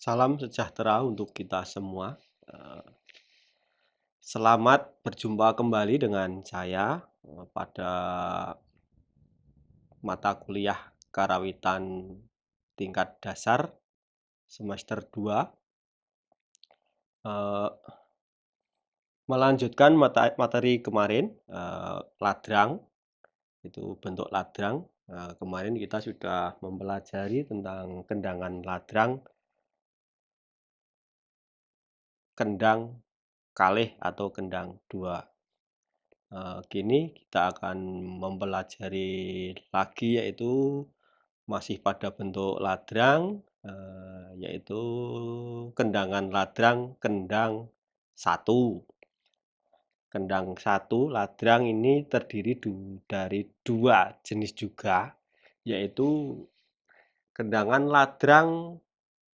Salam sejahtera untuk kita semua. Selamat berjumpa kembali dengan saya pada mata kuliah Karawitan tingkat dasar semester 2, eee, melanjutkan materi kemarin, ladrang, itu bentuk ladrang. Kemarin kita sudah mempelajari tentang kendangan ladrang, kendang, kalih atau kendang dua. Kini kita akan mempelajari lagi yaitu masih pada bentuk ladrang, yaitu kendangan ladrang kendang satu. Kendang satu ladrang ini terdiri dari dua jenis juga, yaitu kendangan ladrang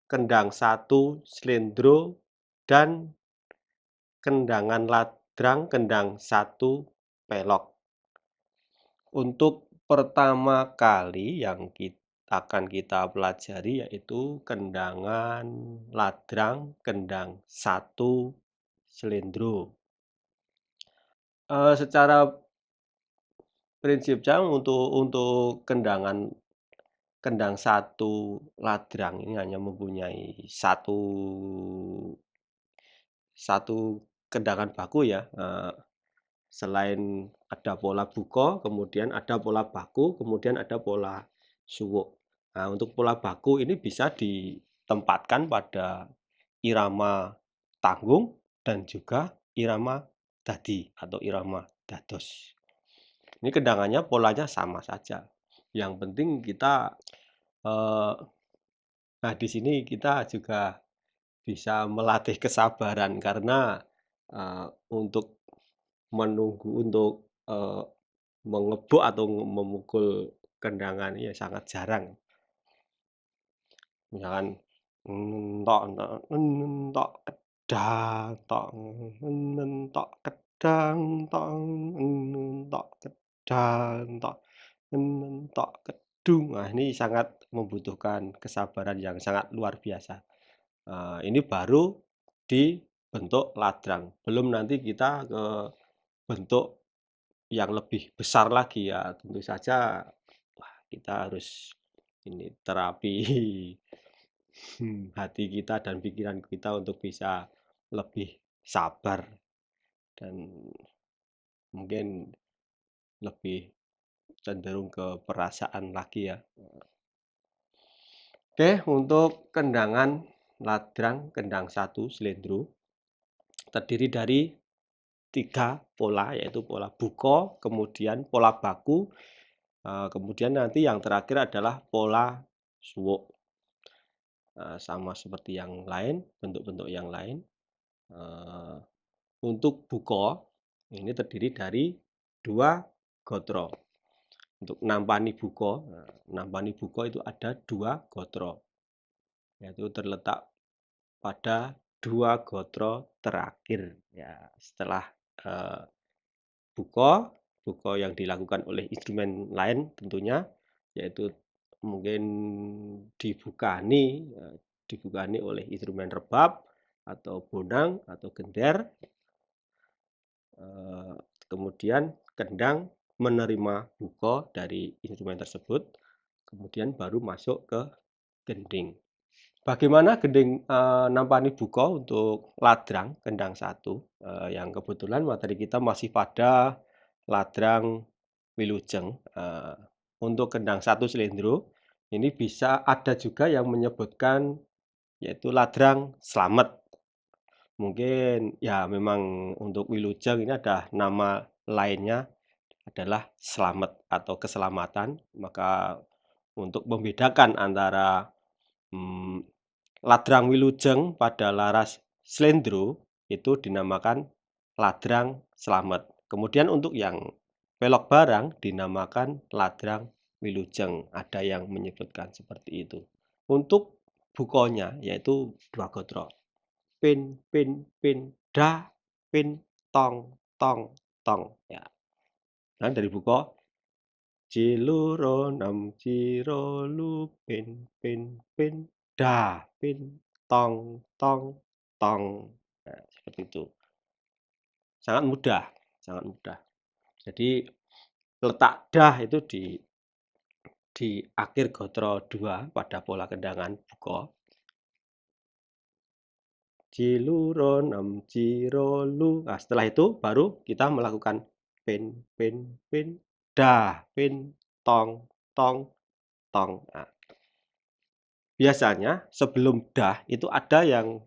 kendang satu slendro dan kendangan ladrang kendang satu pelok. Untuk pertama kali yang akan kita pelajari yaitu kendangan ladrang kendang satu slendro. Secara prinsipnya untuk kendang satu ladrang ini hanya mempunyai satu kendangan baku ya, selain ada pola buko, kemudian ada pola baku, kemudian ada pola suwuk. Nah, untuk pola baku ini bisa ditempatkan pada irama tanggung dan juga irama dadi atau irama dados. Ini kendangannya polanya sama saja. Yang penting kita, eee, nah di sini kita juga bisa melatih kesabaran karena, untuk menunggu untuk, mengebuk atau memukul kendangan ya sangat jarang. Misalkan, entok entok entok kedang tok entok kedang tok entok kedang tok entok kedung. Nah, ini sangat membutuhkan kesabaran yang sangat luar biasa. Ini baru di bentuk ladrang, belum nanti kita ke bentuk yang lebih besar lagi ya tentu saja wah kita harus ini terapi hati kita dan pikiran kita untuk bisa lebih sabar dan mungkin lebih cenderung ke perasaan lagi ya. Oke, untuk kendangan ladrang kendang satu slendro terdiri dari 3 pola, yaitu pola buko, kemudian pola baku, kemudian nanti yang terakhir adalah pola suwuk. Sama seperti yang lain, bentuk-bentuk yang lain. Eee, untuk buko, ini terdiri dari 2 gotro. Untuk nampani buko itu ada 2 gotro, yaitu terletak pada 2 gotro terakhir. Ya, setelah, eee buko, buko yang dilakukan oleh instrumen lain tentunya, yaitu mungkin dibukani, dibukani oleh instrumen rebab, atau bonang, atau gender, eee, kemudian kendang menerima buko dari instrumen tersebut, kemudian baru masuk ke gending. Bagaimana gending, nampani buko untuk ladrang kendang satu, yang kebetulan materi kita masih pada ladrang wilujeng, untuk kendang satu slendro, ini bisa ada juga yang menyebutkan yaitu ladrang slamet. Mungkin ya memang untuk wilujeng ini ada nama lainnya adalah slamet atau keselamatan, maka untuk membedakan antara, mmm ladrang wilujeng pada laras slendro itu dinamakan ladrang slamet. Kemudian untuk yang pelok barang dinamakan ladrang wilujeng, ada yang menyebutkan seperti itu. Untuk bukonya yaitu 2 gotro, pin pin pin da, pin tong tong tong, ya. Nah dari buko, ciluro nam ciro lu pin pin pin da pin tong, tong, tong. Nah, seperti itu. Sangat mudah, sangat mudah. Jadi letak dah itu di akhir gotro 2 pada pola kendangan buka. Ciluron am cirolu. Nah, setelah itu baru kita melakukan pin, pin, pin, dah, pin, tong, tong, tong. Nah, biasanya sebelum dah itu ada yang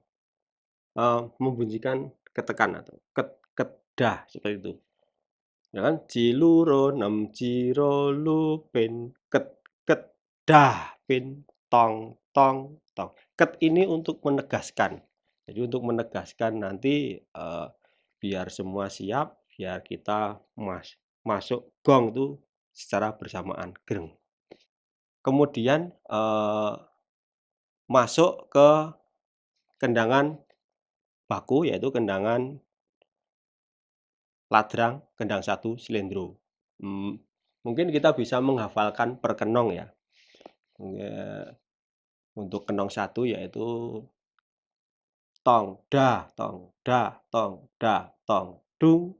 membunyikan ketekan atau ket, ket, dah, seperti itu. Ya kan? Ciluron am cirolu pin, ket, ket, dah, pin, tong, tong, tong. Ket ini untuk menegaskan. Jadi untuk menegaskan nanti biar semua siap, biar kita masuk gong itu secara bersamaan, greng. Kemudian masuk ke kendangan baku, yaitu kendangan ladrang, kendang 1, slendro. Mungkin kita bisa menghafalkan per kenong ya. Untuk kenong 1 yaitu tong, dah, tong, dah, tong, dah, tong, dung.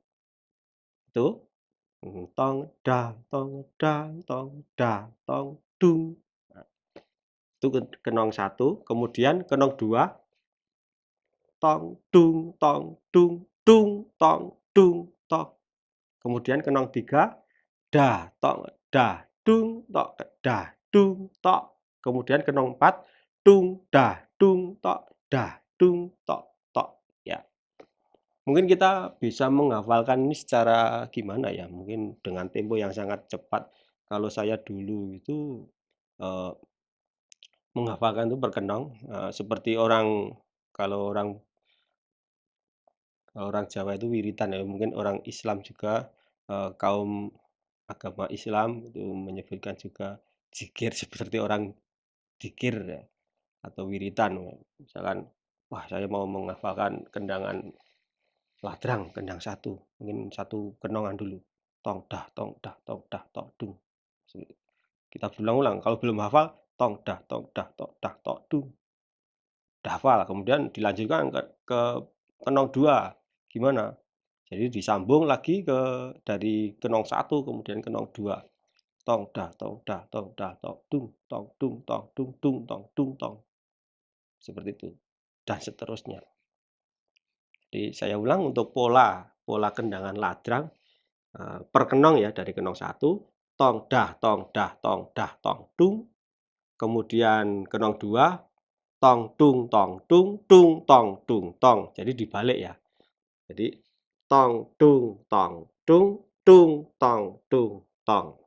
Itu tong, dah, tong, dah, tong, dah, tong, dung. Nah, itu kenong 1. Kemudian kenong 2, tong, dung, tong, dung, dung, tong, dung, tong. Kemudian kenong 3, dah, tong, dah, dung, tok, dah, dung, tok. Kemudian kenong 4, dung, dah, dung, tok, dah, dung, tok, tok. Ya. Mungkin kita bisa menghafalkan ini secara gimana ya? Mungkin dengan tempo yang sangat cepat. Kalau saya dulu itu menghafalkan itu per kenong, seperti kalau orang Jawa itu wiritan ya, mungkin orang Islam juga kaum agama Islam itu menyebutkan juga zikir seperti orang zikir ya, atau wiritan. Misalkan, wah saya mau menghafalkan kendangan ladrang, kendang 1, mungkin 1 kenongan dulu. Tong dah, tong dah, tong dah, tong dung. Kita ulang-ulang. Kalau belum hafal, tong dah, tong dah, tong dah, tong dung. Dah hafal, kemudian dilanjutkan ke kenong 2. Gimana? Jadi disambung lagi dari kenong 1 kemudian kenong 2. Tong dah, tong dah, tong dah, tong dung, tong dung, tong dung, dung, tong dung, tong. Seperti itu. Dan seterusnya. Jadi saya ulang untuk pola kendangan ladrang per kenong ya, dari kenong 1, tong dah, tong dah, tong dah, tong dung. Kemudian kenong 2, tong dung, tong dung, dung, tong dung, tong. Jadi dibalik ya. Jadi tong dung, tong dung, dung, tong dung, tong.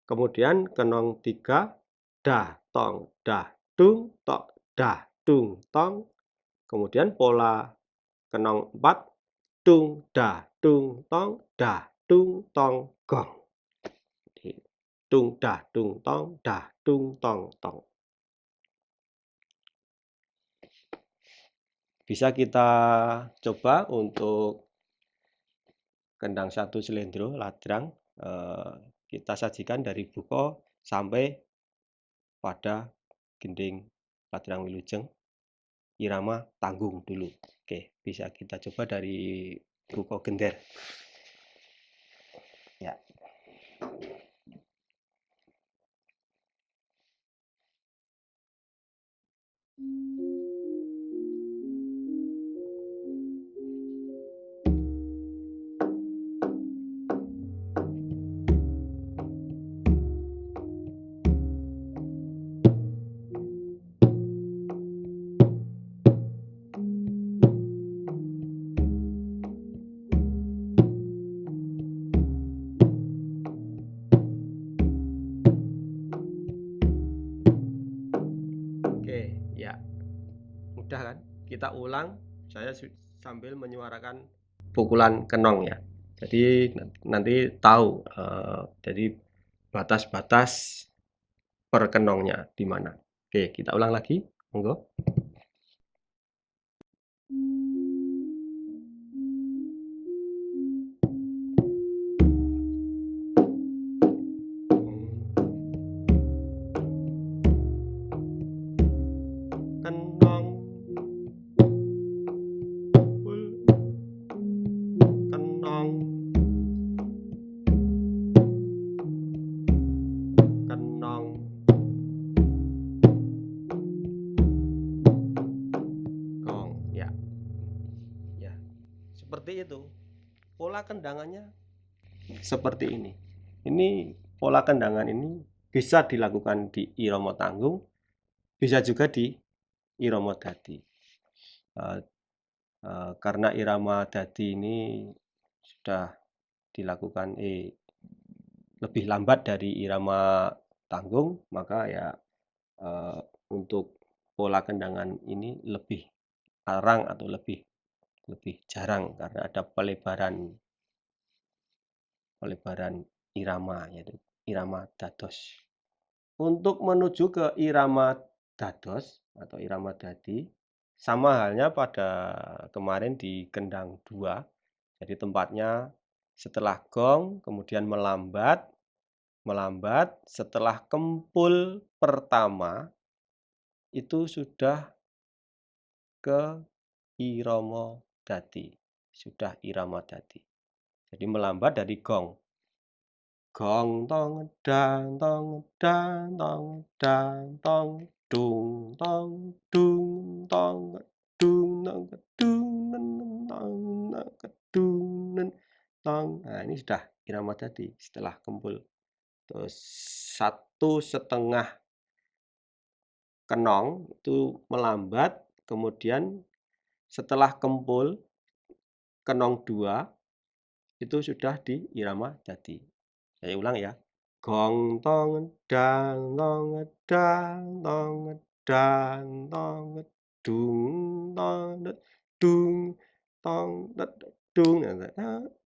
Kemudian kenong 3, dah, tong, dah, dung, tok, dah, dung, tong. Kemudian pola kenong 4, dung, dah, dung, tong, dah, dung, tong, gong. Dung, dah, dung, tong, dah, dung, tong, tong. Bisa kita coba untuk kendang 1 slendro ladrang, kita sajikan dari buko sampai pada gending ladrang wilujeng irama tanggung dulu. Oke, bisa kita coba dari buko gender. Ya. Oke, ya. Mudah kan? Kita ulang, saya sambil menyuarakan pukulan kenong ya. Jadi nanti tahu jadi batas-batas per kenongnya di mana. Oke, kita ulang lagi. Monggo. Kenong seperti itu. Pola kendangannya seperti ini. Ini pola kendangan ini bisa dilakukan di irama tanggung, bisa juga di irama dadi. Karena irama dadi ini sudah dilakukan lebih lambat dari irama tanggung, maka ya untuk pola kendangan ini lebih arang atau lebih jarang karena ada pelebaran irama, yaitu irama dados. Untuk menuju ke irama dados atau irama dadi, sama halnya pada kemarin di kendang 2. Jadi tempatnya setelah gong, kemudian melambat, setelah kempul pertama itu sudah ke irama dadi, sudah irama dadi. Jadi melambat dari gong. Gong tong ngedang tong ngedang tong ngedang tong dung tong dung tong gedung tong gedung nen tong tong gedung nen tong. Nah, ini sudah irama dadi setelah kempul. Terus 1,5 kenong itu melambat, kemudian setelah kempul kenong 2 itu sudah di irama dadi. Saya ulang ya. Gong tong ngedang tong ngedang tong ngedang tong ngedung tong dedung tong dedung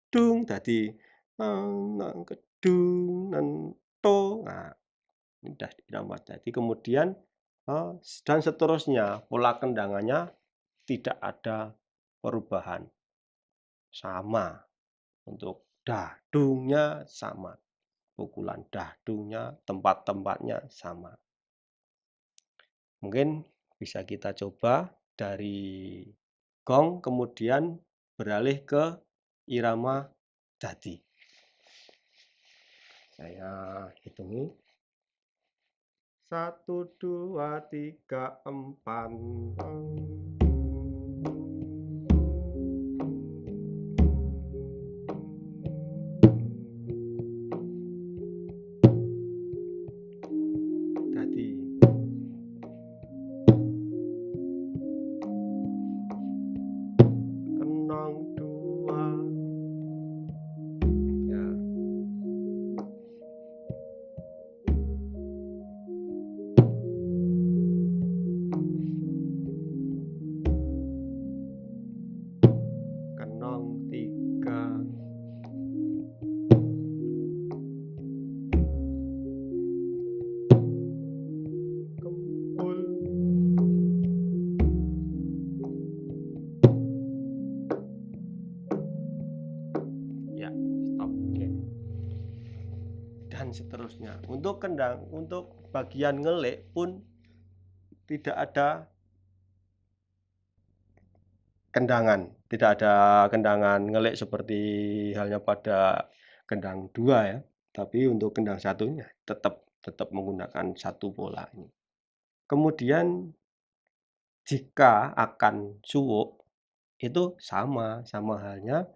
dung dadi tong tong gedung nen to. Nah, ini udah irama dadi. Kemudian dan seterusnya pola kendangannya tidak ada perubahan, sama. Untuk dadungnya sama, pukulan dadungnya, tempat-tempatnya sama. Mungkin bisa kita coba dari gong kemudian beralih ke irama dadi. Saya hitungi. 1, 2, 3, 4. Dadi. Kenong 2. Ya. Kenong 3. Kempul. Ya, stop. Oke. Dan seterusnya. Untuk bagian ngelik pun tidak ada kendangan. Tidak ada kendangan ngelik seperti halnya pada kendang 2 ya. Tapi untuk kendang 1-nya tetap menggunakan satu pola ini. Kemudian jika akan suwuk itu sama halnya.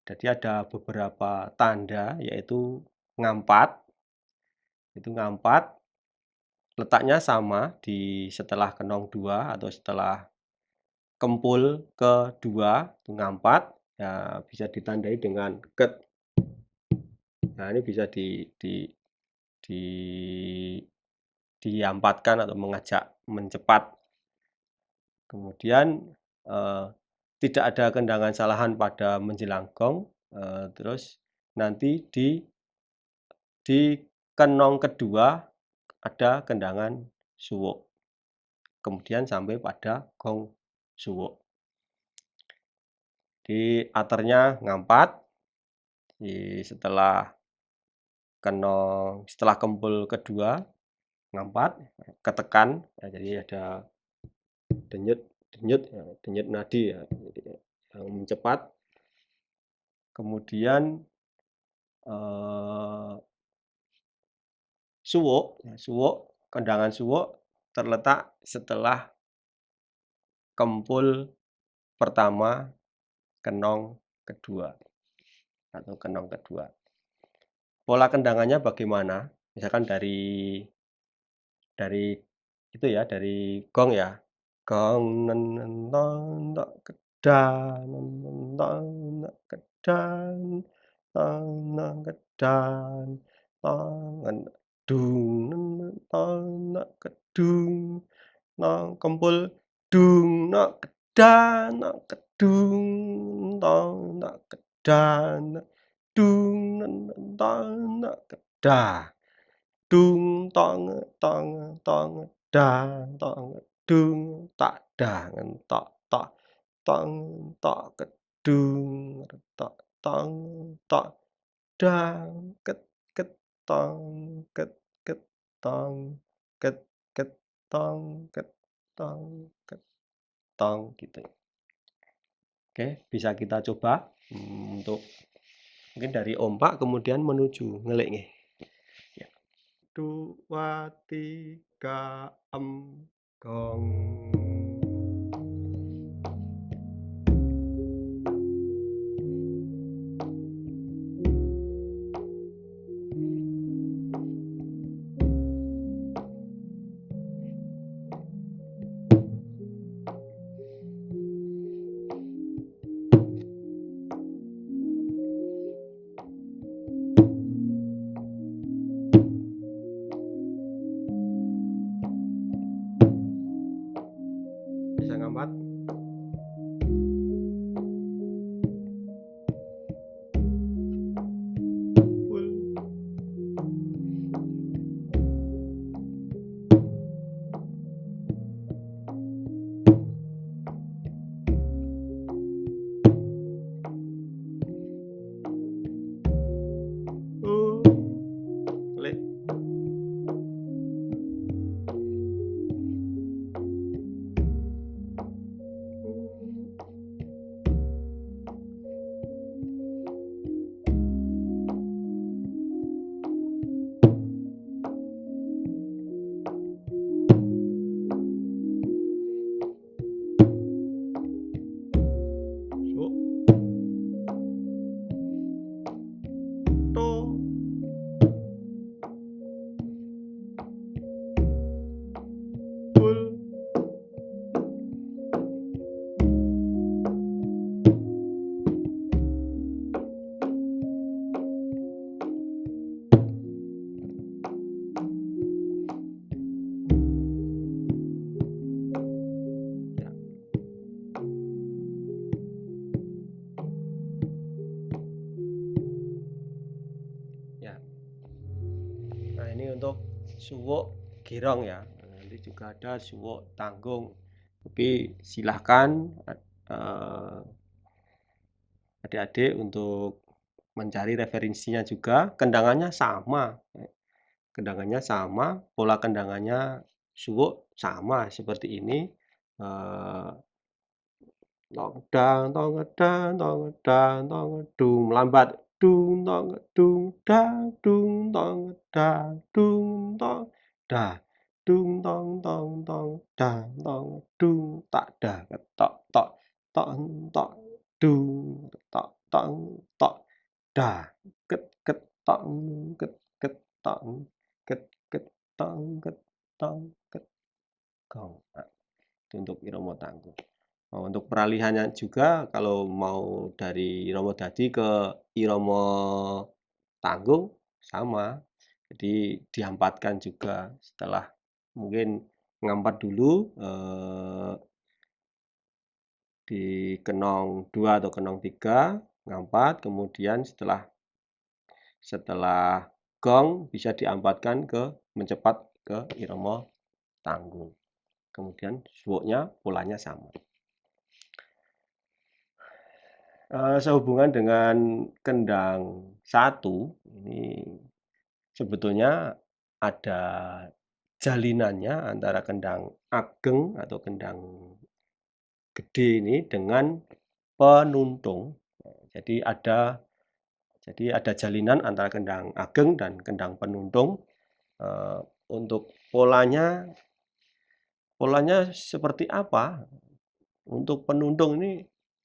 Jadi ada beberapa tanda yaitu ngampat. Itu ngampat letaknya sama di setelah kenong 2 atau setelah kempul kedua itu ngampat, ya bisa ditandai dengan ket. Nah, ini bisa di diampatkan atau mengajak mencepat. Kemudian tidak ada kendangan salahan pada menjelang gong, terus nanti di kenong kedua ada kendangan suwuk. Kemudian sampai pada gong suwuk. Di aternya ngampat, setelah kempul kedua ngampat, ketekan, ya, jadi ada denyut nadi ya, yang mencepat. Kemudian kendangan suwuk terletak setelah kempul pertama kenong kedua atau kenong kedua. Pola kendangannya bagaimana? Misalkan dari itu ya, dari gong ya. Gong nen nen ton tok kedan nen nen ton tok kedan ton tok kedan ton dung nen nen ton tok kedung nong kempul dung nok kedan nok kedung ton tok kedan dung nen nen ton tok kedah dung tong tong tong dang tong dung tak dangen tok tok tong tok kedung tok tong tok dang ket ket tong ket ket tong ket ket tong ket tong ket tong gitu. Oke, bisa kita coba untuk mungkin dari ompak kemudian menuju ngelik nggih. Ya. 2, 3, gong. Bisa ngambat. Full. Klik. Suk. To. Full. Ya. Ya. Nah, ini untuk suwuk girong ya. Nanti juga ada suwuk tanggung. Tapi silahkan adik-adik untuk mencari referensinya juga. Kendangannya sama. Kendangannya sama, pola kendangannya suwuk sama seperti ini. Tong dang tong ngedang tong ngedang tong ngedung melambat dung tong ngedung dang dung tong ngedang dung tong dah dung tong tong tong dang tong ngedung tak dah ketok tok tok tok dung tok tong tok dah ket ket tong ket ket tong ket ket tong ket tong ket gong. Nah, itu untuk irama tanggung. Oh, untuk peralihannya juga kalau mau dari irama dadi ke irama tanggung sama. Jadi diampatkan juga setelah mungkin ngampat dulu di kenong 2 atau kenong 3 ngampat, kemudian setelah gong bisa diampatkan ke mencepat ke irama tanggung. Kemudian suwuknya polanya sama. Sehubungan dengan kendang 1 ini sebetulnya ada jalinannya antara kendang ageng atau kendang gede ini dengan penuntung. Jadi ada jalinan antara kendang ageng dan kendang penuntung. Untuk polanya seperti apa? Untuk penuntung ini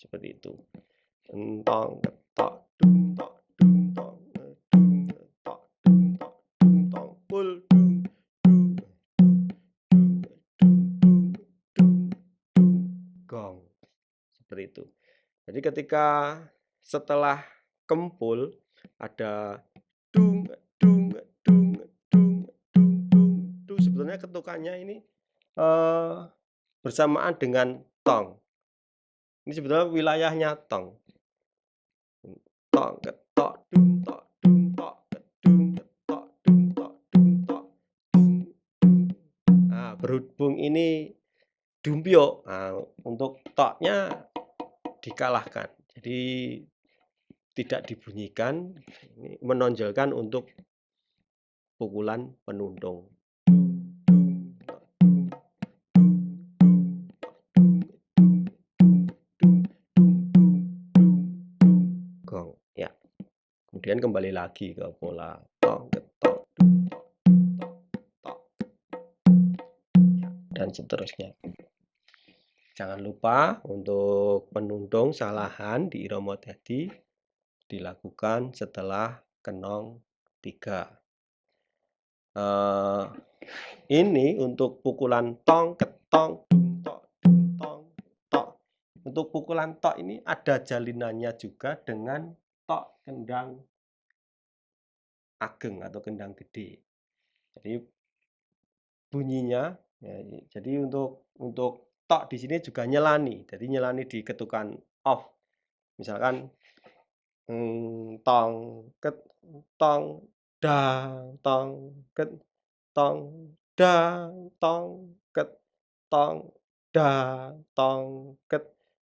seperti itu. Tong ketok dung tok dung tong dung tok dung tok dung tong pul dung dung dung dung dung dung dung gong. Seperti itu. Jadi ketika setelah kempul ada dung dung dung dung dung dung dung, sebetulnya ketukannya ini bersamaan dengan tong. Ini sebetulnya wilayahnya tong. Tok ketok dung tok dung tok dung ketok dung tok dung tok dung dung. Nah, berhubung ini dumpio, nah, untuk toknya dikalahkan. Jadi tidak dibunyikan, ini menonjolkan untuk pukulan penundung. Gong, ya. Kemudian kembali lagi ke pola tong ketok dung tok dung tok tok. Ya, dan seterusnya. Jangan lupa untuk penundung salahan di irama dadi dilakukan setelah kenong 3. Ini untuk pukulan tong ketong dung tok dung tong tok. Untuk pukulan tok ini ada jalinannya juga dengan tok kendang ageng atau kendang gede. Jadi bunyinya ya, jadi untuk tok di sini juga nyelani. Jadi nyelani di ketukan off. Misalkan tong ket tong dang tong ket tong dang tong ket tong dang tong ket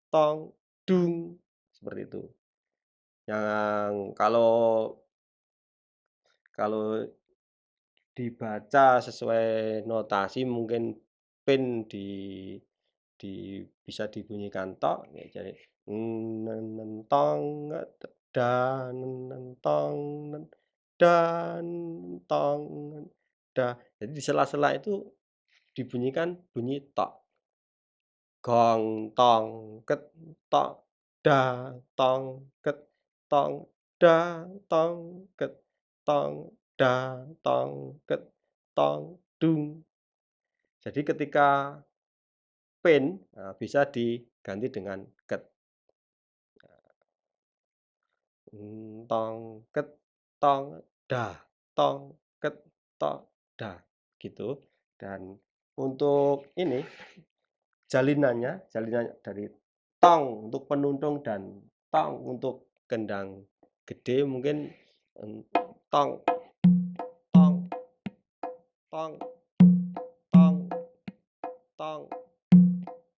tong dung, seperti itu. Yang kalau dibaca sesuai notasi mungkin pin bisa dibunyikan tok ya, jadi nen tong dan tong dan tong da. Jadi di sela-sela itu dibunyikan bunyi tok. Gong tong ket tok da tong ket tong da tong ket tong da tong ket tong dung. Jadi ketika pin bisa diganti dengan ket. Tong ket tong da tong ket tong da gitu. Dan untuk ini jalinannya dari tong untuk penundung dan tong untuk kendang gede mungkin tong tong tong tong tong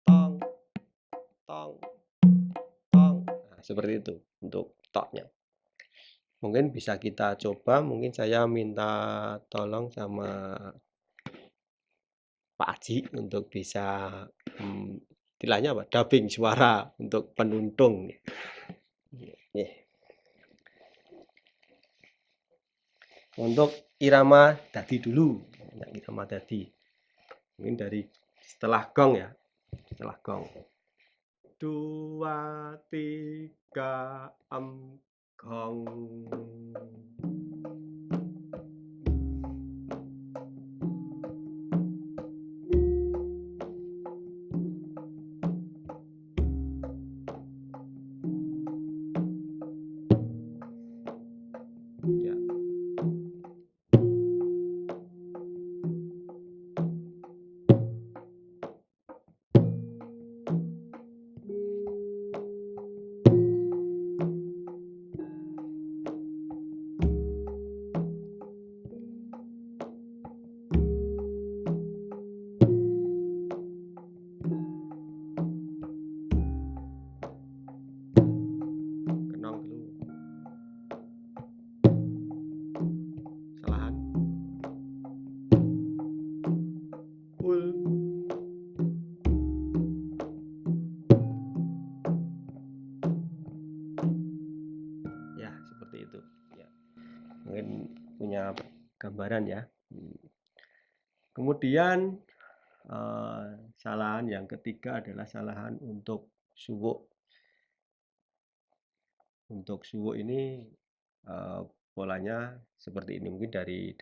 tong tong tong. Nah, seperti itu untuk toknya. Mungkin bisa kita coba, mungkin saya minta tolong sama Pak Aji untuk bisa istilahnya apa? Dubbing suara untuk penuntung. Yeah. Untuk irama dadi dulu, irama dadi. Mungkin dari setelah gong ya, setelah gong. 2, 3, gong. Ya. Kenong dulu. Salahan. Pul. Ya, seperti itu. Ya. Mungkin punya gambaran ya. Kemudian salahan yang ketiga adalah salahan untuk suwuk. Untuk suwuk ini polanya seperti ini, mungkin dari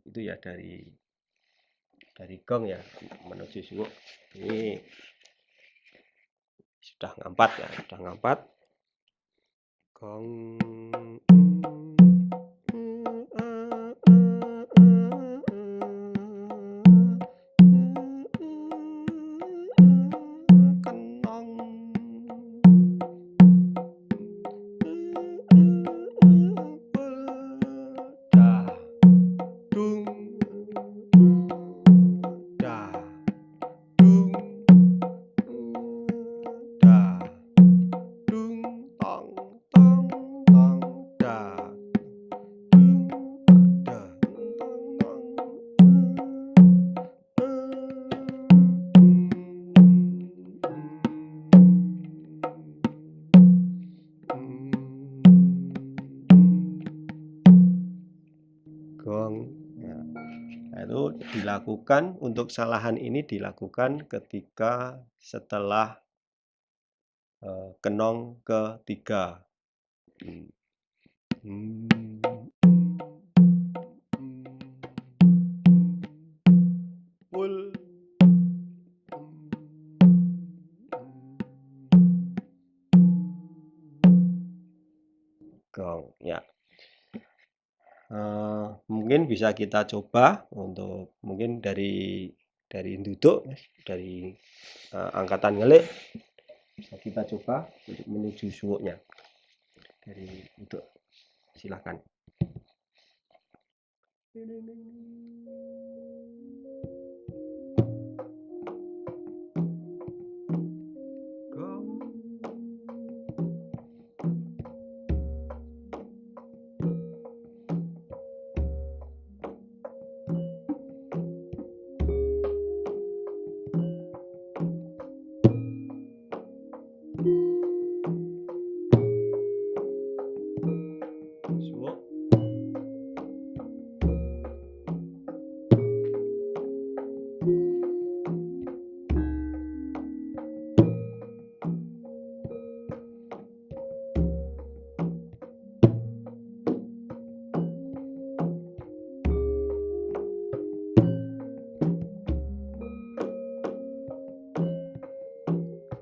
itu ya, dari gong ya menuju suwuk. Ini sudah ngampat ya, sudah ngampat. Gong gong. Nah, itu dilakukan, untuk kesalahan ini dilakukan ketika setelah kenong ketiga. Pul. Gong ya. Mungkin bisa kita coba untuk mungkin dari duduk, dari angkatan ngelik, bisa kita coba untuk menuju suwuknya. Dari duduk, silahkan. Suwuk.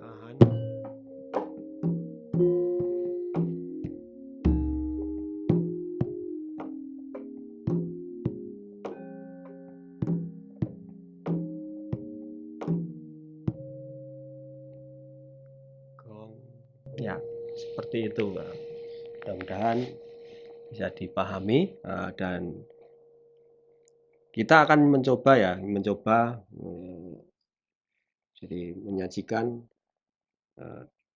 Tahan. Gong. Ya, seperti itu. Mudah-mudahan bisa dipahami, dan kita akan mencoba ya, jadi menyajikan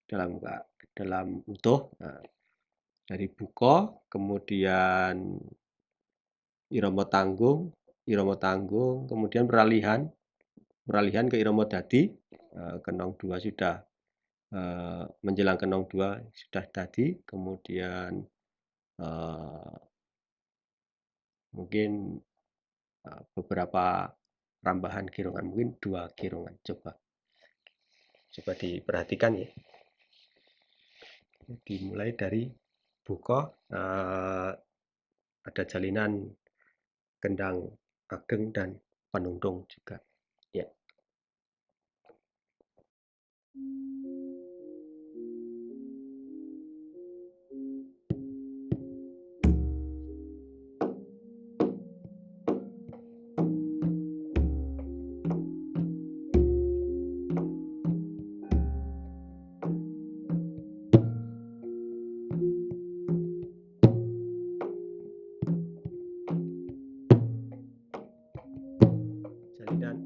dalam utuh, dari buko, kemudian irama tanggung, kemudian peralihan ke irama dadi, kenong 2 sudah, menjelang kenong 2 sudah dadi, kemudian mungkin beberapa tambahan kirongan, mungkin 2 kirongan. Coba diperhatikan ya. Dimulai dari buko, ada jalinan kendang ageng dan penundung juga. Ya. Jalinan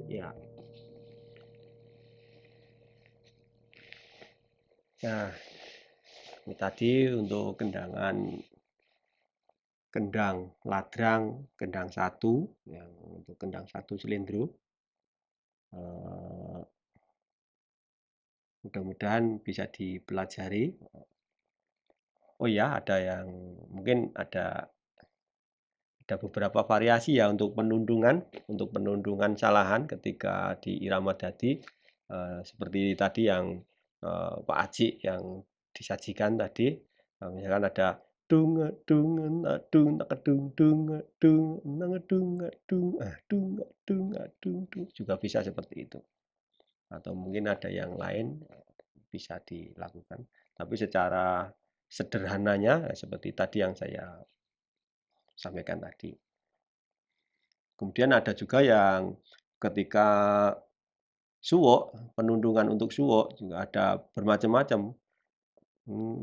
Ya. Nah, ini tadi untuk kendang ladrang, kendang satu, yang untuk kendang satu silindro. Mudah-mudahan bisa dipelajari. Oh ya, mungkin ada beberapa variasi ya untuk penundungan salahan ketika di irama dadi, seperti tadi yang Pak Aji yang disajikan tadi, misalkan ada dung dung dung dung dung dung dung dung dung dung juga bisa seperti itu. Atau mungkin ada yang lain bisa dilakukan. Tapi secara sederhananya seperti tadi yang saya sampaikan tadi. Kemudian ada juga yang ketika suwok, penundungan untuk suwok juga ada bermacam-macam.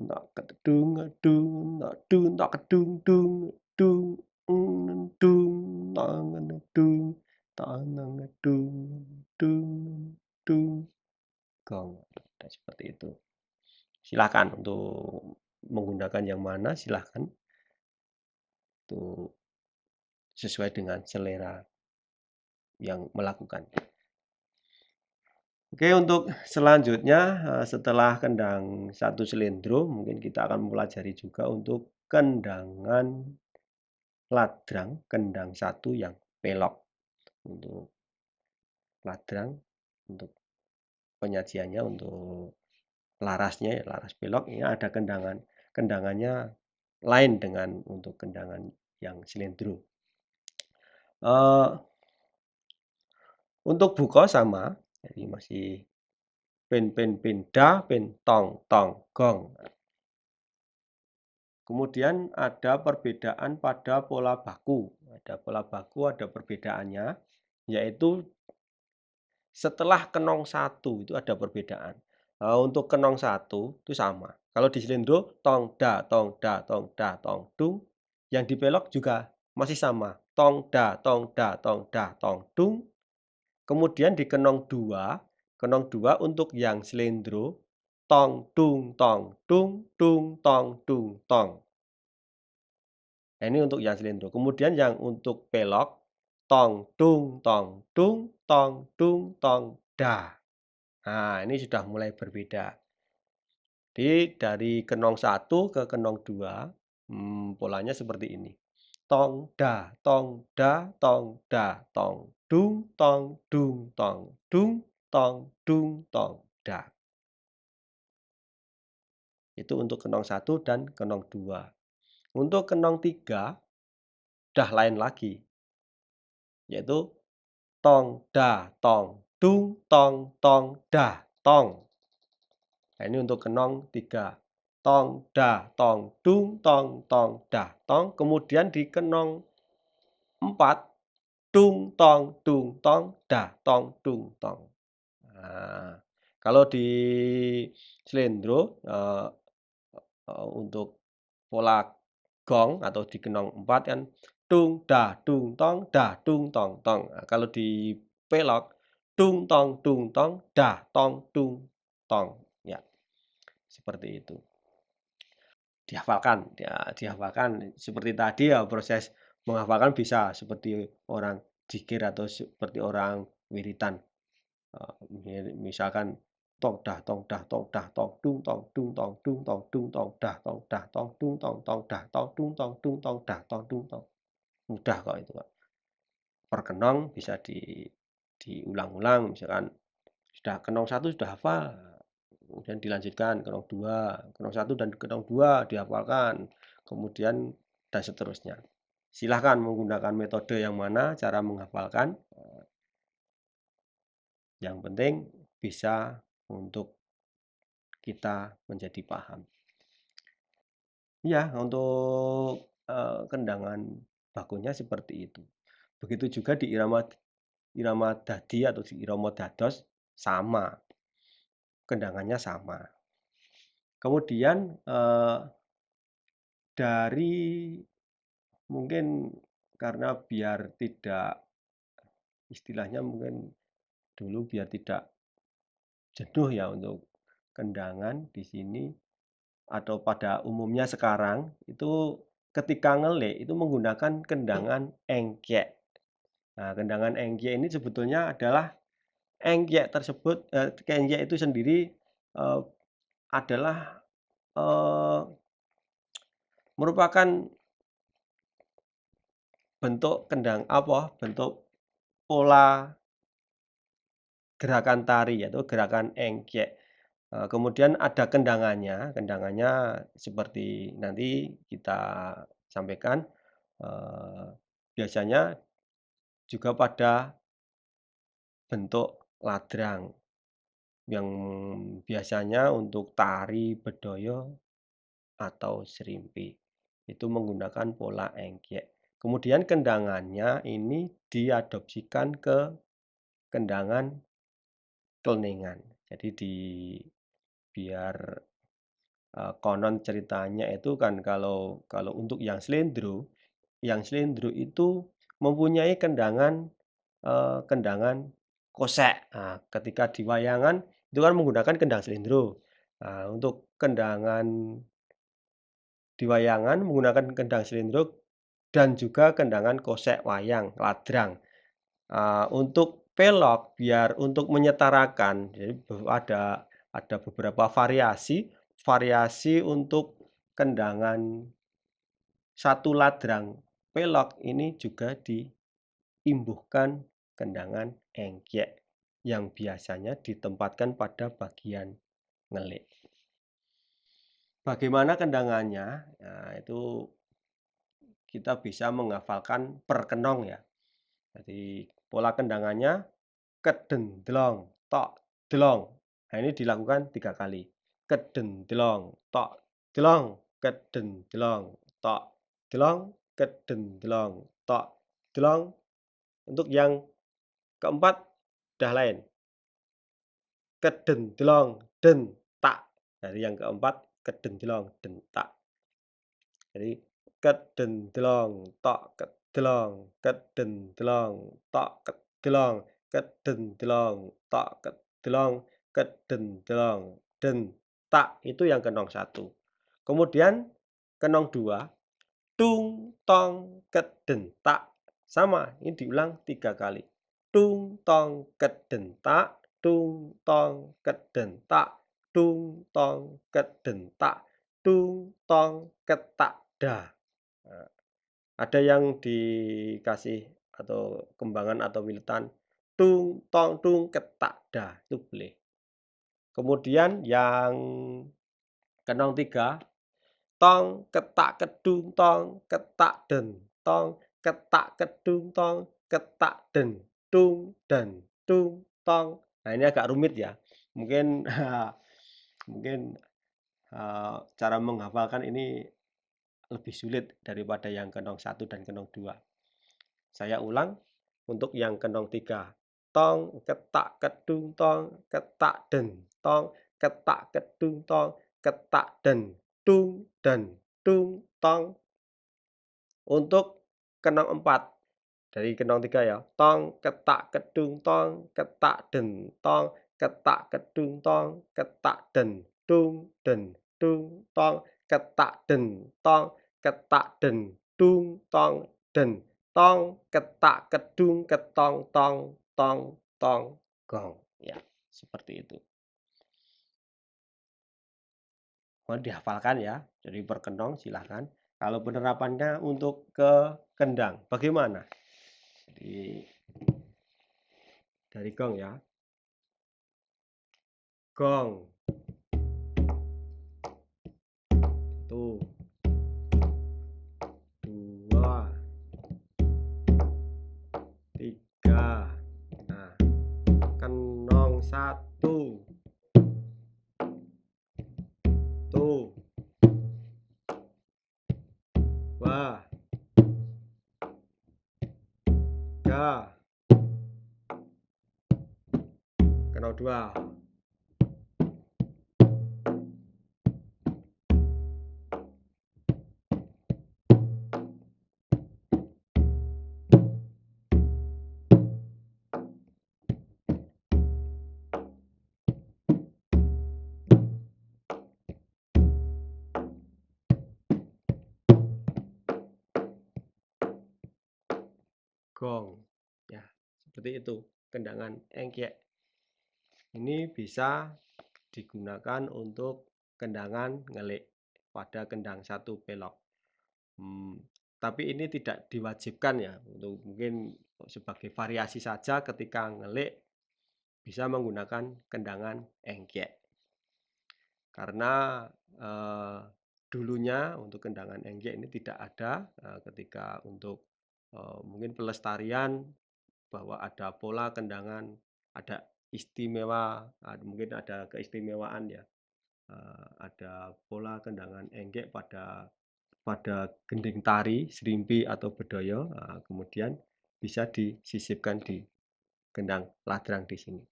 Tak kedung dung dung tak kedung dung dung dung tangan dung tangan dung dung dung gong. Dan seperti itu. Silahkan untuk menggunakan yang mana silahkan. Itu sesuai dengan selera yang melakukan. Oke, untuk selanjutnya setelah kendang satu silindro, mungkin kita akan mempelajari juga untuk kendangan ladrang, kendang satu yang pelok. Untuk ladrang, untuk penyajiannya, untuk larasnya, laras pelok, ini ada kendangannya lain dengan untuk kendangan yang silindro. Untuk buko sama, jadi masih pin da, pin tong gong. Kemudian ada perbedaan pada pola baku. Ada pola baku, ada perbedaannya, yaitu setelah kenong satu itu ada perbedaan. Untuk kenong satu itu sama. Kalau di silindro tong da tong da tong da tong dung, yang di pelok juga masih sama. Tong da tong da tong da tong dung. Kemudian di kenong dua untuk yang silindro tong dung tong dung dung tong dung tong. Nah, ini untuk yang silindro. Kemudian yang untuk pelok tong dung tong dung tong dung tong da. Nah, ini sudah mulai berbeda. Jadi dari kenong satu ke kenong dua, polanya seperti ini. Tong da tong da tong da tong dung tong dung tong dung tong dung tong da. Itu untuk kenong satu dan kenong dua. Untuk kenong tiga, dah lain lagi. Yaitu tong da tong dung tong tong da tong. Nah, ini untuk kenong tiga. Tong da tong dung tong tong da tong. Kemudian di kenong 4 dung tong da tong dung tong. Nah, kalau di silindro untuk pola gong atau di kenong 4 kan dung tong da dung tong tong. Nah, kalau di pelok dung tong da tong dung tong. Ya, seperti itu. Dihafalkan, ya dihafalkan seperti tadi ya proses menghafalkan bisa seperti orang zikir atau seperti orang wiritan. Misalkan tong dah tong dah tong dah tong dung tong dung tong dung tong dung tong dah tong dah tong dung tong tong dah tong dung tong dung tong dah tong dung tong. Mudah kok itu, Pak. Per kenong bisa diulang-ulang misalkan sudah kenong 1 sudah hafal, kemudian dilanjutkan kenong 2, kenong 1 dan kenong 2 dihafalkan, kemudian dan seterusnya. Silahkan menggunakan metode yang mana cara menghafalkan, yang penting bisa untuk kita menjadi paham. Ya, untuk kendangan bakunya seperti itu. Begitu juga di irama dadi atau di irama dados sama, kendangannya sama. Kemudian dari mungkin karena biar tidak istilahnya mungkin dulu biar tidak jenuh ya untuk kendangan di sini atau pada umumnya sekarang itu ketika ngelik itu menggunakan kendangan engkek. Nah, kendangan engkek ini sebetulnya adalah engkek tersebut engkek itu sendiri adalah eee, merupakan bentuk bentuk pola gerakan tari yaitu gerakan engkek. Kemudian ada kendangannya, kendangannya seperti nanti kita sampaikan, biasanya juga pada bentuk ladrang yang biasanya untuk tari bedoyo atau serimpi, itu menggunakan pola engkek. Kemudian kendangannya ini diadopsikan ke kendangan kleningan. Jadi biar, konon ceritanya itu kan kalau kalau untuk yang slendro itu mempunyai kendangan kosek. Nah, ketika di wayangan itu kan menggunakan kendang slendro. Nah, untuk kendangan di wayangan menggunakan kendang slendro dan juga kendangan kosek wayang, ladrang. Untuk pelok biar untuk menyetarakan, jadi ada beberapa variasi untuk kendangan satu ladrang pelok ini juga diimbuhkan kendangan engkek yang biasanya ditempatkan pada bagian ngelik. Bagaimana kendangannya? Nah, itu kita bisa menghafalkan per kenong ya. Jadi pola kendangannya kedendlong, tok, delong. Nah, ini dilakukan 3 kali. Kedendlong, tok, delong, kedendlong, tok, delong, kedendlong, tok, delong. Untuk yang keempat udah lain. Kedendlong, den, tak. Dari yang keempat kedendlong, den, tak. Jadi kedendlong, tok, kedelong, kedendlong, tok, kedelong, kedendlong, tok, kedelong, kedendlong, den, tak. Itu yang kenong 1. Kemudian kenong 2, tung, tong, kedentak. Sama, ini diulang 3 kali. Tung, tong, kedentak, tung, tong, kedentak, tung, tong, kedentak, tung, tong, ketak, dah. Nah, ada yang dikasih atau kembangan atau militan, tung, tong, tung, ketak, dah. Itu boleh. Kemudian yang kenong 3, tong, ketak, kedung, tong, ketak, den, tong, ketak, kedung, tong, ketak, den, tung, dan, tung, tong. Nah, ini agak rumit ya. Mungkin mungkin, cara menghafalkan ini lebih sulit daripada yang kenong 1 dan kenong 2. Saya ulang untuk yang kenong 3. Tong, ketak, kedung, tong, ketak, den, tong, ketak, kedung, tong, ketak, den, tung, dan, tung, tong. Untuk kenong 4, dari kenong 3 ya. Tong, ketak, kedung, tong, ketak, den, tong, ketak, kedung, tong, ketak, den, tung, tong, ketak, den, tong, ketak, den, tung, tong, den, tong, ketak, kedung, ketong, tong, tong, tong, gong. Ya, seperti itu. Mohon dihafalkan ya. Jadi berkenong silahkan. Kalau penerapannya untuk ke kendang, bagaimana? Jadi, dari gong ya. Gong. Tuh. 2, 3. Nah, kenong 1. Tuh. 2, 3. Kenong 2. Gong. Ya, seperti itu kendangan engkek. Ini bisa digunakan untuk kendangan ngelik pada kendang 1 pelok. Tapi ini tidak diwajibkan ya, untuk mungkin sebagai variasi saja ketika ngelik bisa menggunakan kendangan engkek. Karena dulunya untuk kendangan engkek ini tidak ada, ketika untuk mungkin pelestarian bahwa ada pola kendangan, ada istimewa, mungkin ada keistimewaan ya, ada pola kendangan engkek pada gending tari, serimpi atau bedoyo, kemudian bisa disisipkan di kendang ladrang di sini.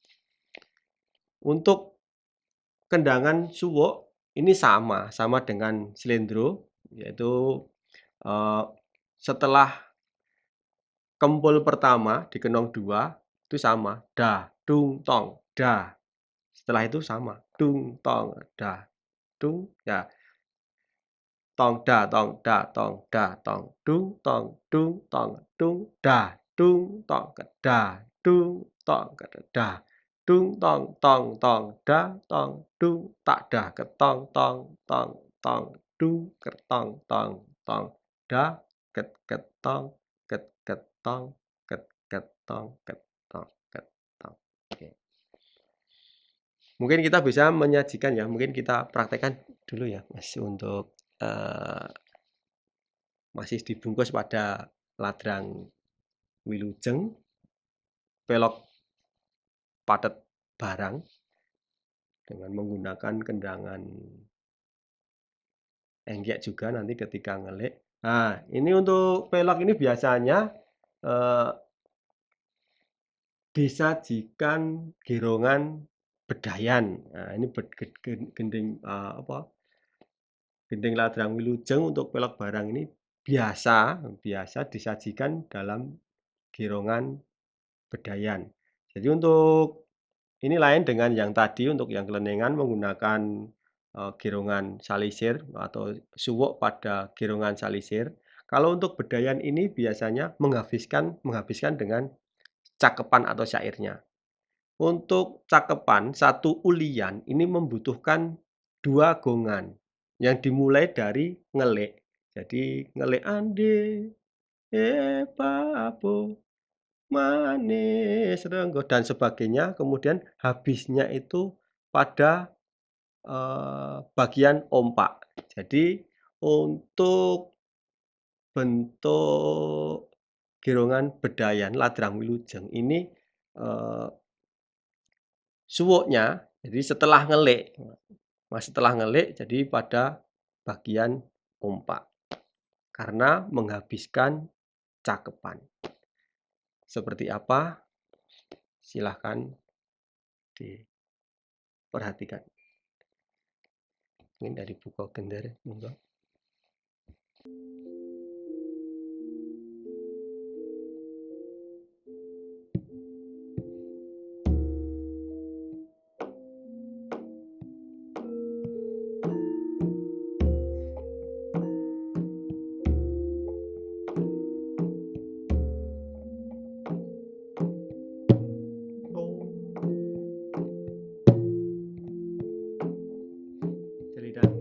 Untuk kendangan suwuk ini sama dengan slendro, yaitu setelah kempul pertama di kenong 2 itu sama, da, dung, tong, da. Setelah itu sama, dung, tong, da, dung, ya. Tong, da, tong, da, tong, da, tong, dung, tong, da, dung, tong, da, dung, tong, da, dung, tong, da, tong, dung, tak da, ketong, tong, dung, ketong, tong, da, ketong, ketong, ketong, ketong. Oke. Mungkin kita bisa menyajikan ya, mungkin kita praktekkan dulu ya, Mas, untuk masih dibungkus pada ladrang wilujeng, pelok padet barang dengan menggunakan kendangan engkek juga nanti ketika ngelik. Nah, ini untuk pelok ini biasanya disajikan girongan bedayan. Nah, ini gending gending ladrang wilujeng untuk pelok barang ini biasa disajikan dalam girongan bedayan. Jadi untuk ini lain dengan yang tadi, untuk yang kelenengan menggunakan girongan salisir atau suwuk pada girongan salisir. Kalau untuk bedayan ini biasanya menghabiskan dengan cakepan atau syairnya. Untuk cakepan, 1 ulian ini membutuhkan 2 gongan yang dimulai dari ngelik. Jadi ngelik ande, papo, manis renggo dan sebagainya, kemudian habisnya itu pada bagian ompak. Jadi untuk bentuk girongan bedayan ladrang wilujeng ini suwuknya, jadi setelah ngelik jadi pada bagian ompak, karena menghabiskan cakepan. Seperti apa? Silahkan diperhatikan. Ini dari buku Gender, monggo. Jelidan.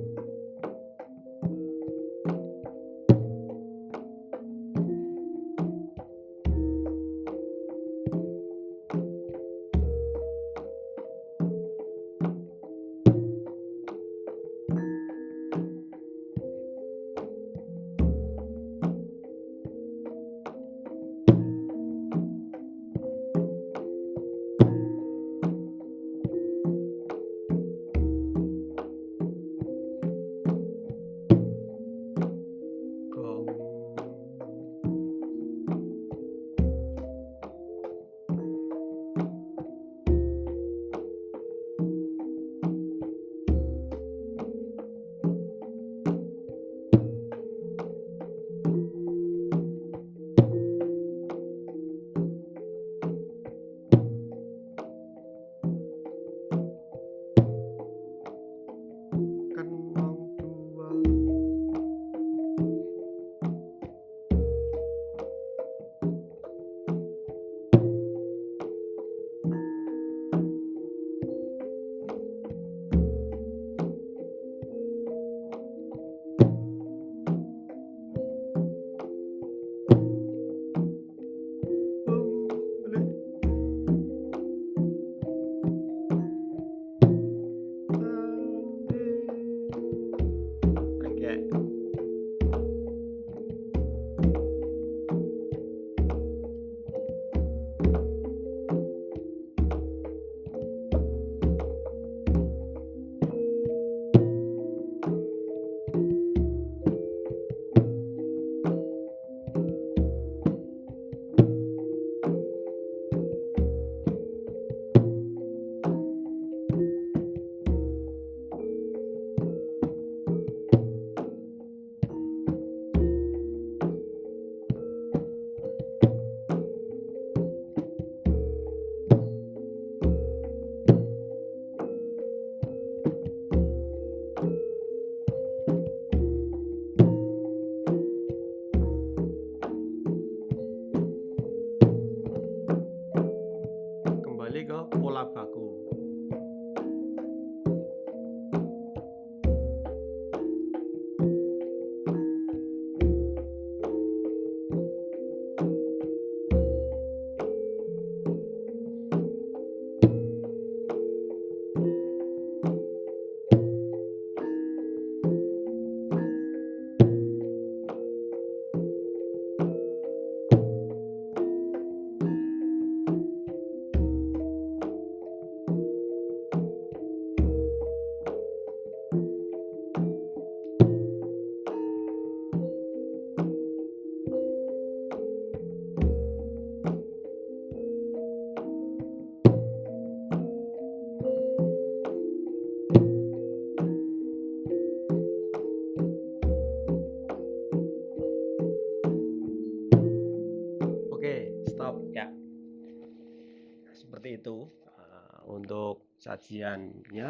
penyajiannya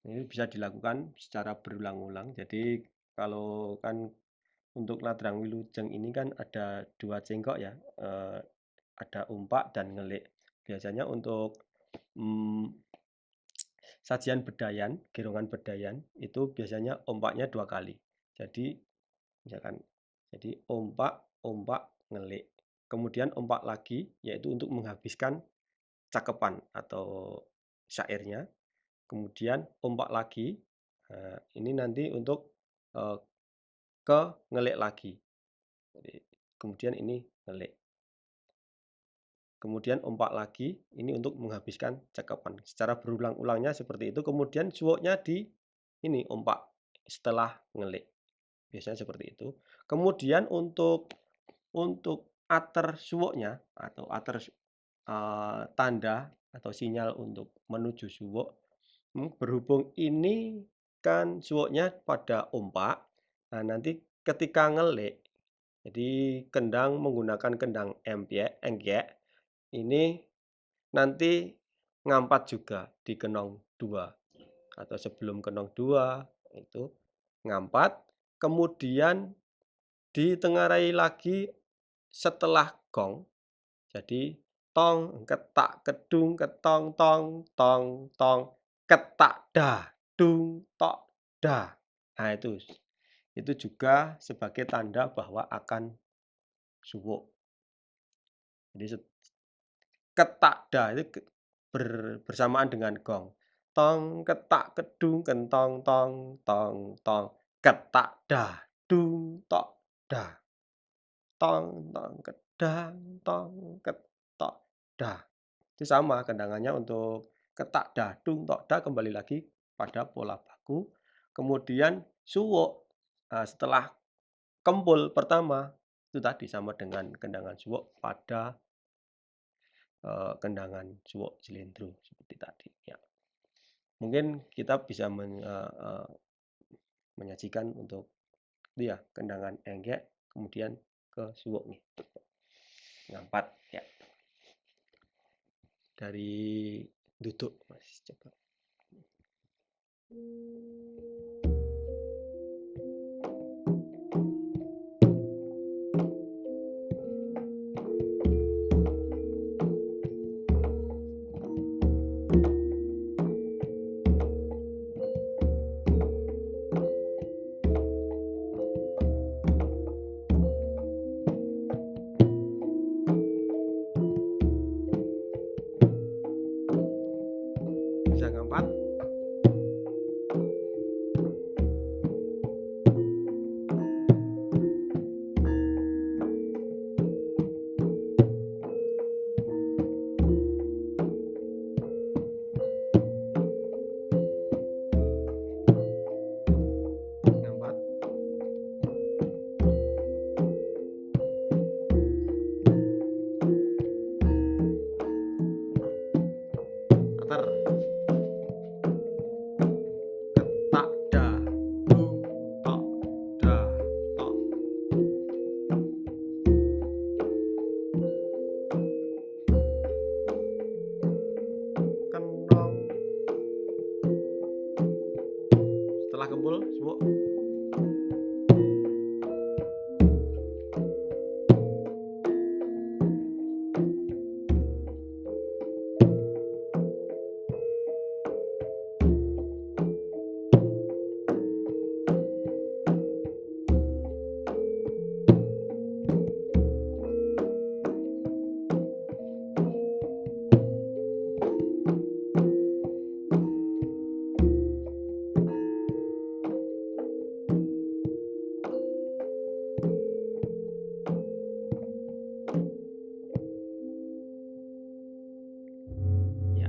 ini bisa dilakukan secara berulang-ulang. Jadi kalau kan untuk ladrang wilujeng ini kan ada 2 cengkok ya, ada umpak dan ngelik. Biasanya untuk sajian bedayan, girongan bedayan itu biasanya ompaknya 2 kali. Jadi misalkan ompak, ngelik. Kemudian ompak lagi yaitu untuk menghabiskan cakepan atau syairnya. Kemudian ompak lagi, ini nanti untuk ke ngelik lagi. Jadi kemudian ini ngelik. Kemudian ompak lagi, ini untuk menghabiskan cakepan. Secara berulang-ulangnya seperti itu. Kemudian suwoknya di ini ompak setelah ngelik. Biasanya seperti itu. Kemudian untuk ater suwoknya atau ater tanda atau sinyal untuk menuju suwok, berhubung ini kan suwoknya pada ompak. Nah, nanti ketika ngelik, jadi kendang menggunakan kendang engkek, ini nanti ngampat juga di kenong 2 atau sebelum kenong 2 itu ngampat, kemudian ditengarai lagi setelah gong. Jadi tong, ketak, kedung, ketong, tong, tong, tong, ketak, dah, dung, tok, dah. Nah, itu juga sebagai tanda bahwa akan suwuk. Jadi ketak, dah itu bersamaan dengan gong. Tong, ketak, kedung, kentong, tong, tong, tong, ketak, dah, dung, tok, dah. Tong, tong, kedang, tong, ketok, dah. Itu sama kendangannya untuk ketak, dah, dung, tok, dah kembali lagi pada pola baku. Kemudian suwuk, setelah kempul pertama itu tadi sama dengan kendangan suwuk pada kendangan suwuk cilindro seperti tadi ya. Mungkin kita bisa menyajikan untuk ya kendangan engkek kemudian ke suwuk nih. Ngampat ya. Dari duduk Mas coba. Bisa ngampat. Ngampat. Ater. Ketak, dah, dung, tok, dah, tok. Kenong. Setelah kempul suwuk. Ya.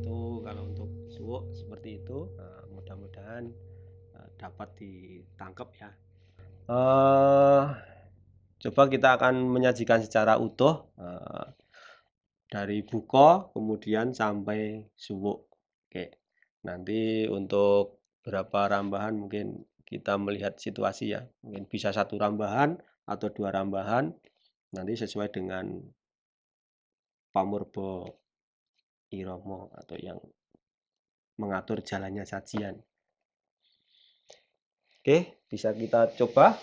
Itu kalau untuk suwuk seperti itu, mudah-mudahan dapat ditangkap ya. Coba kita akan menyajikan secara utuh dari buko kemudian sampai suwuk. Oke. Nanti untuk berapa rambahan mungkin kita melihat situasi ya. Mungkin bisa 1 rambahan atau 2 rambahan. Nanti sesuai dengan pamurba irama atau yang mengatur jalannya sajian. Oke, bisa kita coba.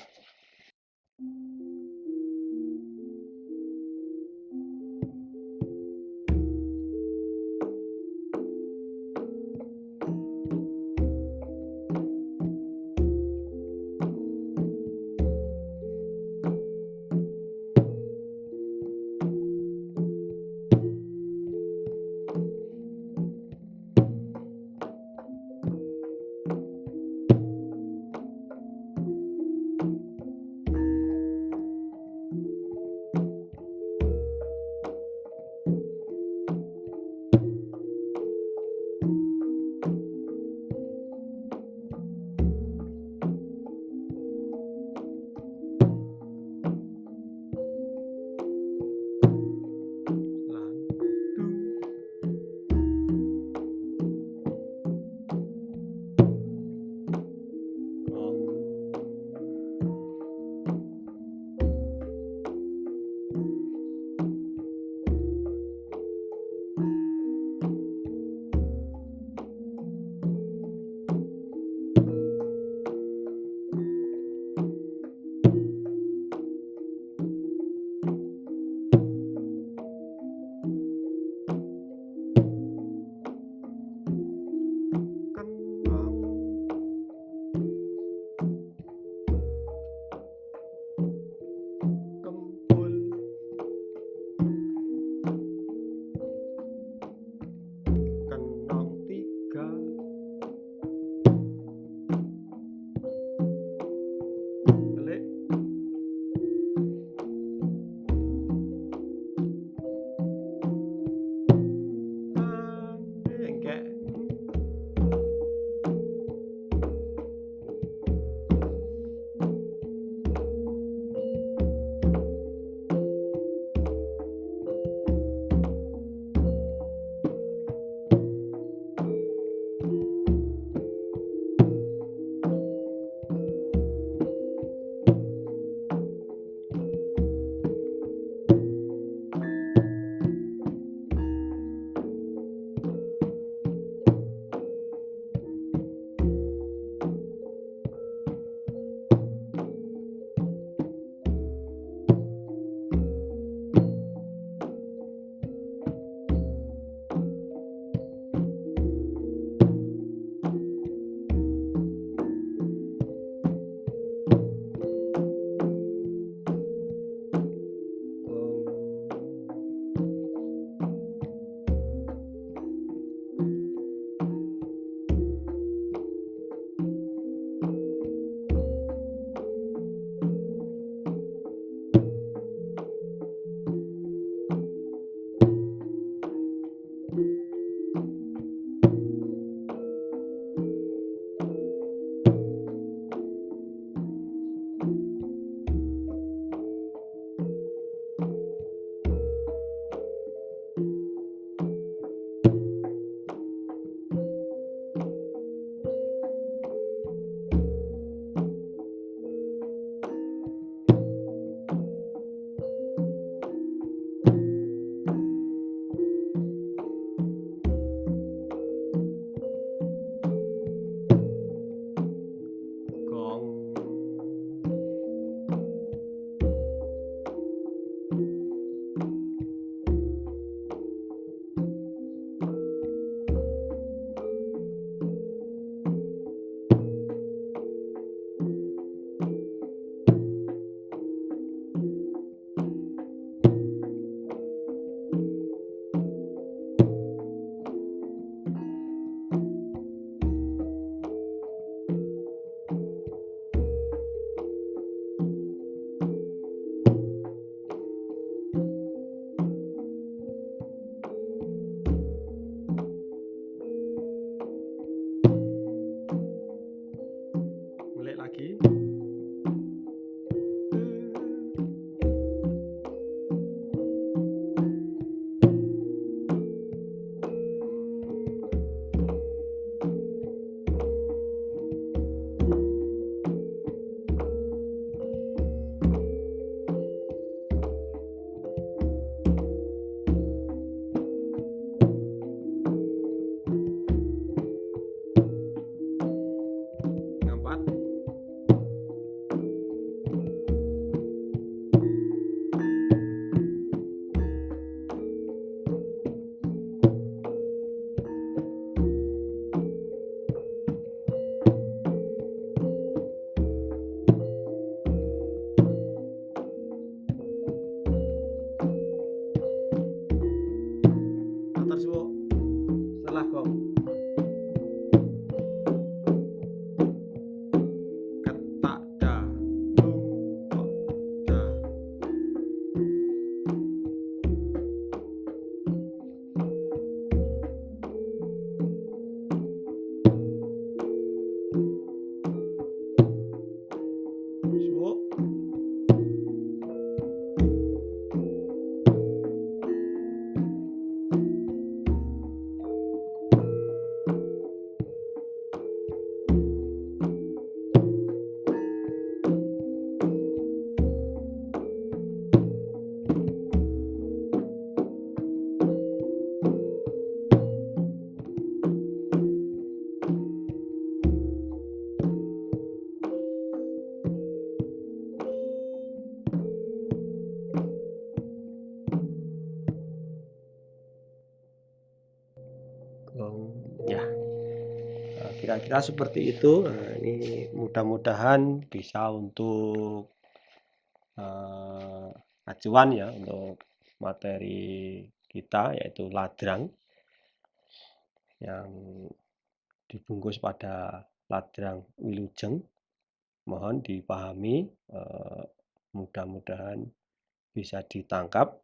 Ya, kira-kira seperti itu. Ini mudah-mudahan bisa untuk acuan ya untuk materi kita, yaitu ladrang yang dibungkus pada ladrang wilujeng. Mohon dipahami, mudah-mudahan bisa ditangkap.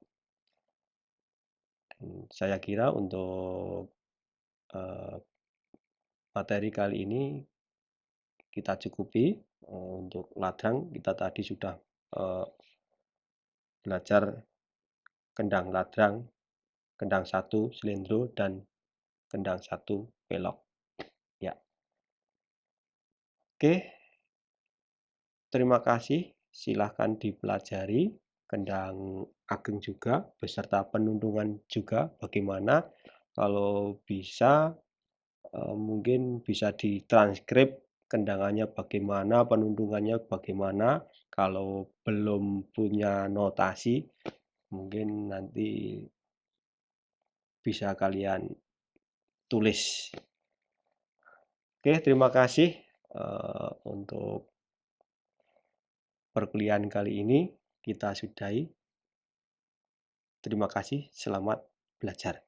Dan saya kira untuk materi kali ini kita cukupi. Untuk ladrang kita tadi sudah belajar kendang ladrang, kendang satu slendro, dan kendang satu pelok. Ya, oke. Terima kasih. Silahkan dipelajari kendang ageng juga beserta penundungan juga bagaimana. Kalau bisa mungkin bisa ditranskrip kendangannya bagaimana, penundungannya bagaimana. Kalau belum punya notasi, mungkin nanti bisa kalian tulis. Oke, terima kasih untuk perkuliahan kali ini. Kita sudahi. Terima kasih, selamat belajar.